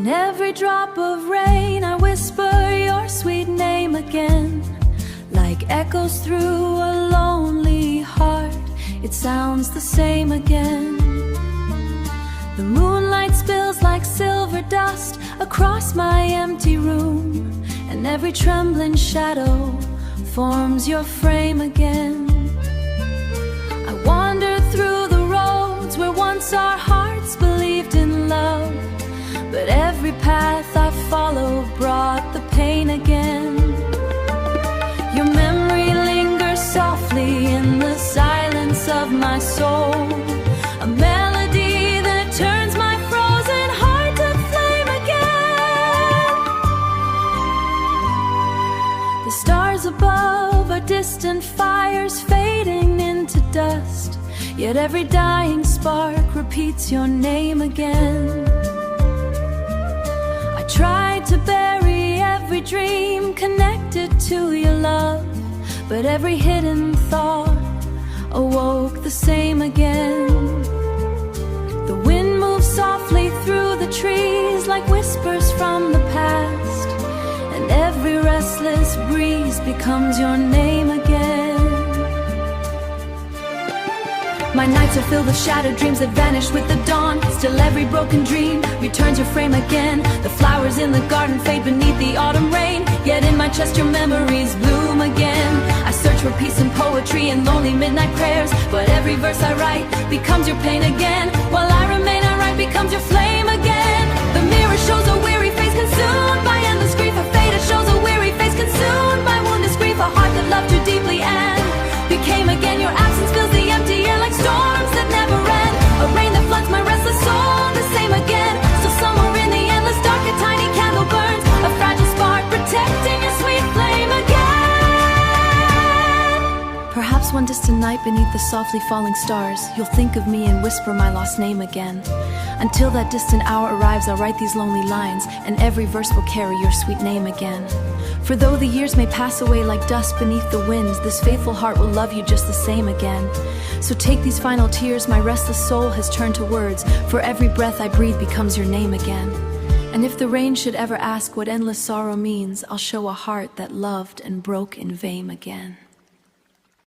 In every drop of rain I whisper your sweet name again. Like echoes through a lonely heart, it sounds the same again. The moonlight spills like silver dust across my empty room, and every trembling shadow forms your frame again. I wander through the roads where once our hearts believed in love, but every path I followed brought the pain again. Your memory lingers softly in the silence of my soul, a melody that turns my frozen heart to flame again. The stars above are distant fires fading into dust, yet every dying spark repeats your name again. I tried to bury every dream connected to your love, but every hidden thought awoke the same again. The wind moves softly through the trees like whispers from the past, and every restless breeze becomes your name again. My nights are filled with shattered dreams that vanish with the dawn. Still every broken dream returns your frame again. The flowers in the garden fade beneath the autumn rain, yet in my chest your memories bloom again. I search for peace and poetry and lonely midnight prayers, but every verse I write becomes your pain again. While I remain, I write becomes your flame again. The mirror shows a weary face consumed by endless grief. A faded shows a weary face consumed by wounded grief. A heart that loved you deeply and became again. Your absence fills the empty air like storms that never end. A rain that floods my restless soul, the same again. Still somewhere in the endless dark a tiny candle burns, a fragile spark protecting your sweet flame again. Perhaps one distant night beneath the softly falling stars, you'll think of me and whisper my lost name again. Until that distant hour arrives, I'll write these lonely lines, and every verse will carry your sweet name again. For though the years may pass away like dust beneath the winds, this faithful heart will love you just the same again. So take these final tears my restless soul has turned to words, for every breath I breathe becomes your name again. And if the rain should ever ask what endless sorrow means, I'll show a heart that loved and broke in vain again.